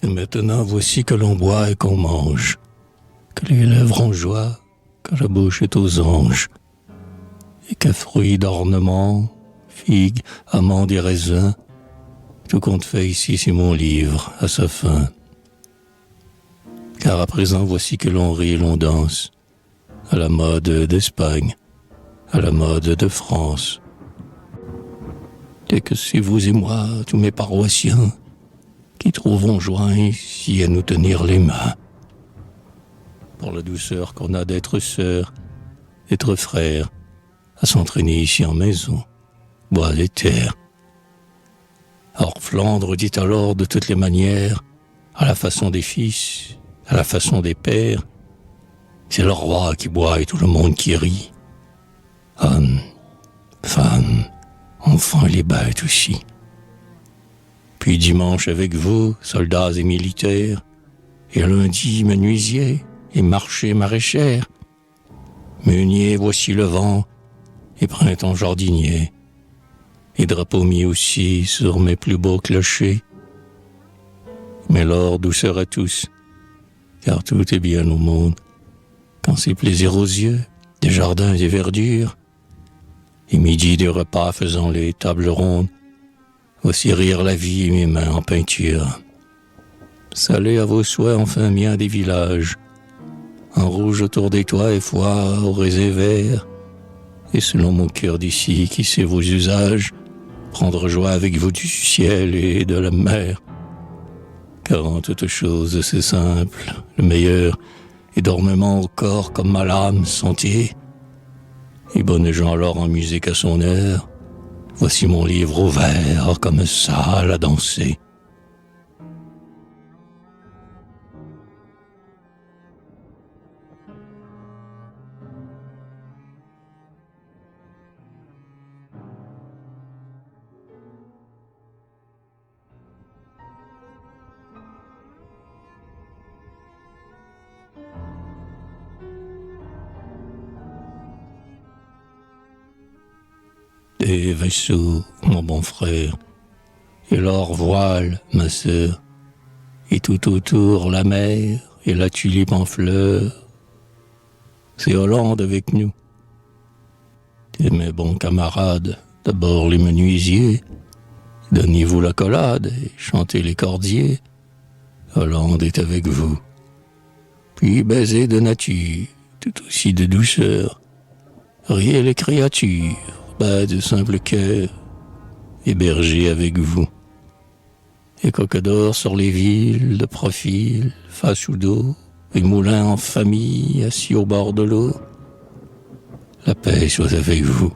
Et maintenant voici que l'on boit et qu'on mange, que les lèvres ont joie, que la bouche est aux anges, et que fruits d'ornement, figues, amandes et raisins, tout compte fait ici c'est mon livre, à sa fin. Car à présent voici que l'on rit et l'on danse, à la mode d'Espagne, à la mode de France. Et que c'est vous et moi, tous mes paroissiens, qui trouvons joint ici à nous tenir les mains. Pour la douceur qu'on a d'être sœurs, d'être frères, à s'entraîner ici en maison, bois et terre. Or Flandre dit alors de toutes les manières, à la façon des fils, à la façon des pères, c'est le roi qui boit et tout le monde qui rit. Hommes, femmes, enfants et les bêtes aussi. Puis dimanche avec vous, soldats et militaires, et lundi menuisiers et marchés maraîchères. Meunier, voici le vent, et printemps jardinier, et drapeau mis aussi sur mes plus beaux clochers. Mais l'or douceur à tous, car tout est bien au monde, quand c'est plaisir aux yeux, des jardins et verdures, et midi des repas faisant les tables rondes, voici rire la vie et mes mains en peinture. Salé à vos souhaits enfin mien des villages, en rouge autour des toits et foires, et verts, et selon mon cœur d'ici qui sait vos usages, prendre joie avec vous du ciel et de la mer. Car en toute chose c'est simple, le meilleur est dormement au corps comme à l'âme santé, et bonnes gens alors en musique à son heure. Voici mon livre ouvert comme salle à danser. Des vaisseaux, mon bon frère, et leur voile, ma sœur, et tout autour la mer et la tulipe en fleurs. C'est Hollande avec nous. Et mes bons camarades, d'abord les menuisiers, donnez-vous la collade et chantez les cordiers. Hollande est avec vous. Puis baiser de nature, tout aussi de douceur. Riez les créatures, bas de simple cœur, hébergés avec vous. Et coque d'or sur les villes, de profil, face ou dos, et moulins en famille, assis au bord de l'eau. La paix soit avec vous.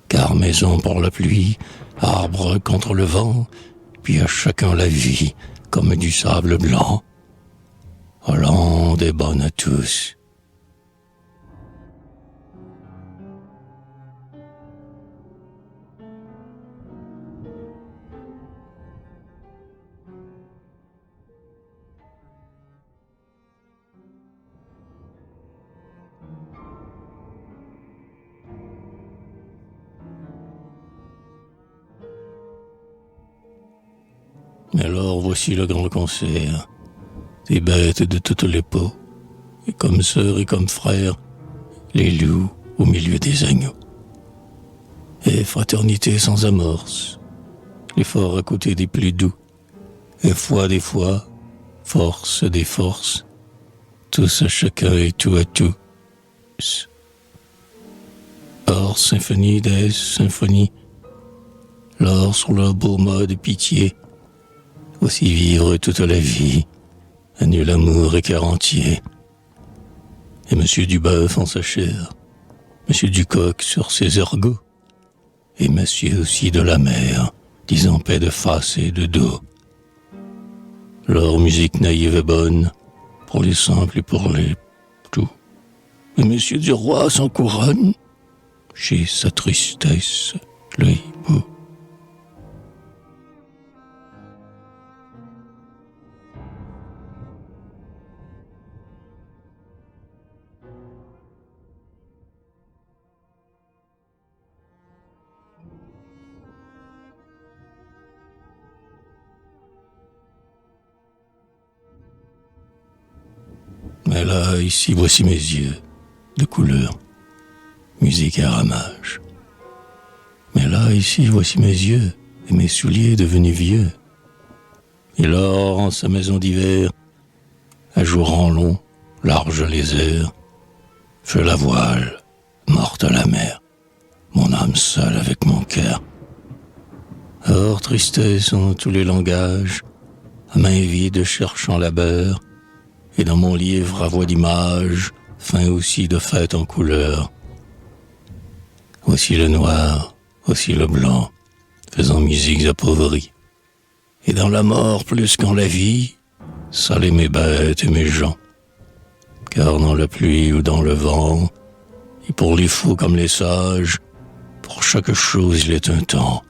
Car maison pour la pluie, arbre contre le vent, puis à chacun la vie, comme du sable blanc. Hollande est bonne à tous. Mais alors voici le grand concert, des bêtes de toutes les peaux, et comme sœurs et comme frères, les loups au milieu des agneaux. Et fraternité sans amorce, les forts à côté des plus doux, et foi des fois, force des forces, tous à chacun et tout à tous. Or, symphonie des symphonies, l'or sur leur beau mode pitié, aussi vivre toute la vie, à nul amour et cœur entier. Et Monsieur Duboeuf en sa chair, Monsieur Ducoq sur ses ergots, et Monsieur aussi de la mer, disant paix de face et de dos. Leur musique naïve et bonne, pour les simples et pour les tout. Et Monsieur du roi sans couronne, chez sa tristesse, l'œil beau. là, ici, voici mes yeux, de couleur, musique et ramage. Mais là, ici, voici mes yeux, et mes souliers devenus vieux. Et l'or en sa maison d'hiver, à jour en long, large les airs, je la voile, morte à la mer, mon âme seule avec mon cœur. Or, tristesse en tous les langages, à main vide cherchant la beurre, et dans mon livre à voix d'image, fin aussi de fête en couleur. Voici le noir, voici le blanc, faisant musiques appauvries. Et dans la mort plus qu'en la vie, saler mes bêtes et mes gens. Car dans la pluie ou dans le vent, et pour les fous comme les sages, pour chaque chose il est un temps,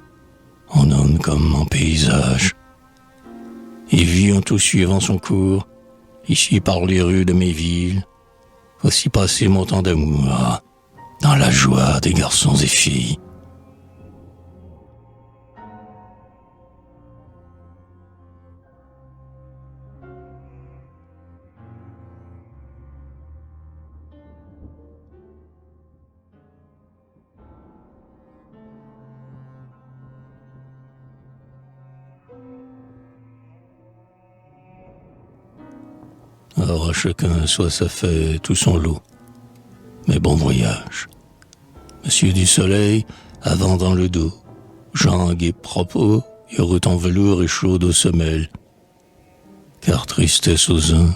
en homme comme en paysage. Et vit en tout suivant son cours, ici par les rues de mes villes, voici passer mon temps d'amour, dans la joie des garçons et filles. Or à chacun soit sa fête ou son lot, mais bon voyage. Monsieur du soleil, avant dans le dos, Jean et propos, heureux en velours et chaude aux semelles. Car tristesse aux uns,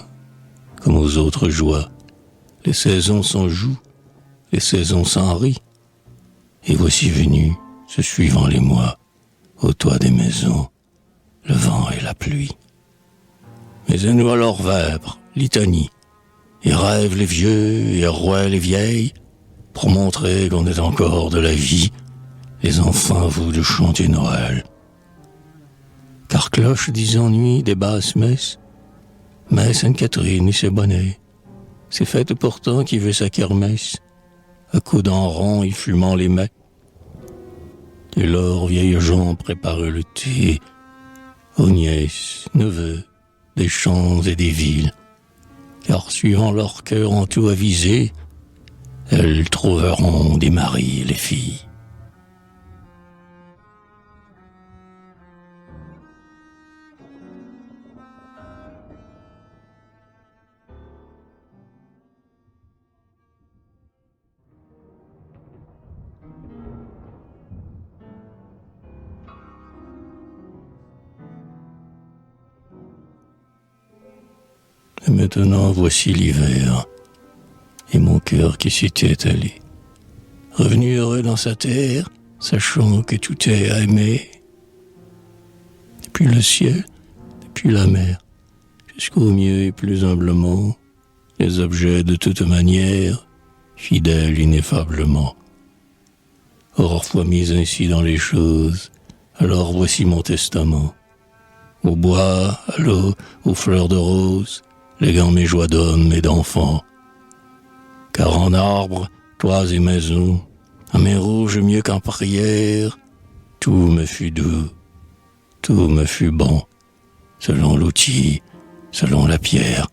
comme aux autres joies, les saisons s'en jouent, les saisons s'en rient. Et voici venus, se suivant les mois, au toit des maisons, le vent et la pluie. Mais à nous alors vêpres, litanie, et rêvent les vieux et roient les vieilles, pour montrer qu'on est encore de la vie, les enfants vous de chanter Noël. Car cloche disent nuit des basses messes, mais Sainte-Catherine et ses bonnets, c'est fête pourtant qui veut sa kermesse, à coups en rond et fumant les mets. Et leurs vieilles gens préparent le thé, aux nièces, neveux, des champs et des villes, car suivant leur cœur en tout avisé, elles trouveront des maris les filles. Et maintenant voici l'hiver, et mon cœur qui s'y était allé, revenu heureux dans sa terre, sachant que tout est à aimer. Depuis le ciel, depuis la mer, jusqu'au mieux et plus humblement, les objets de toute manière, fidèles ineffablement. Or, fois mis ainsi dans les choses, alors voici mon testament. Au bois, à l'eau, aux fleurs de rose, léguant mes joies d'homme et d'enfant. Car en arbres, toits et maisons, à mes rouges mieux qu'en prière, tout me fut doux, tout me fut bon, selon l'outil, selon la pierre.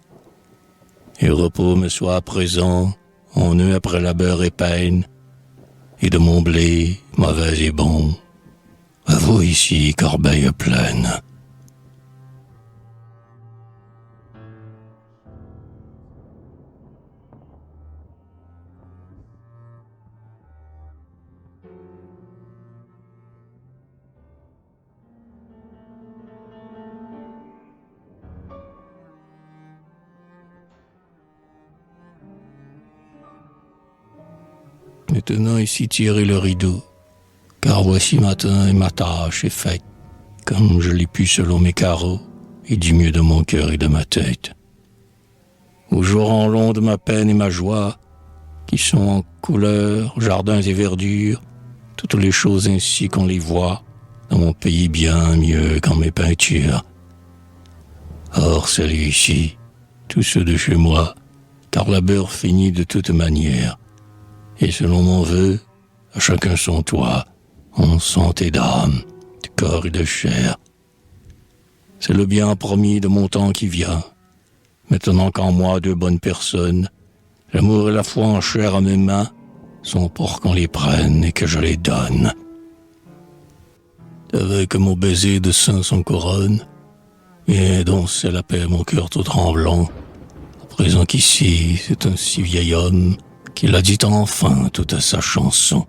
Et repos me soit à présent, en eux après labeur et peine, et de mon blé, mauvais et bon, à vous ici, corbeille pleine. Maintenant ici tirez le rideau, car voici matin et ma tâche est faite, comme je l'ai pu selon mes carreaux, et du mieux de mon cœur et de ma tête. Au jour en long de ma peine et ma joie, qui sont en couleurs, jardins et verdure, toutes les choses ainsi qu'on les voit, dans mon pays bien mieux qu'en mes peintures. Or, salut ici, tous ceux de chez moi, car labeur finit de toute manière. Et selon mon vœu, à chacun son toit, en santé d'âme, de corps et de chair. C'est le bien promis de mon temps qui vient, Maintenant qu'en moi deux bonnes personnes, l'amour et la foi en chair à mes mains, sont pour qu'on les prenne et que je les donne. Avec mon baiser de sein sans couronne, viens danser la paix mon cœur tout tremblant, à présent qu'ici c'est un si vieil homme qui l'a dit enfin toute sa chanson.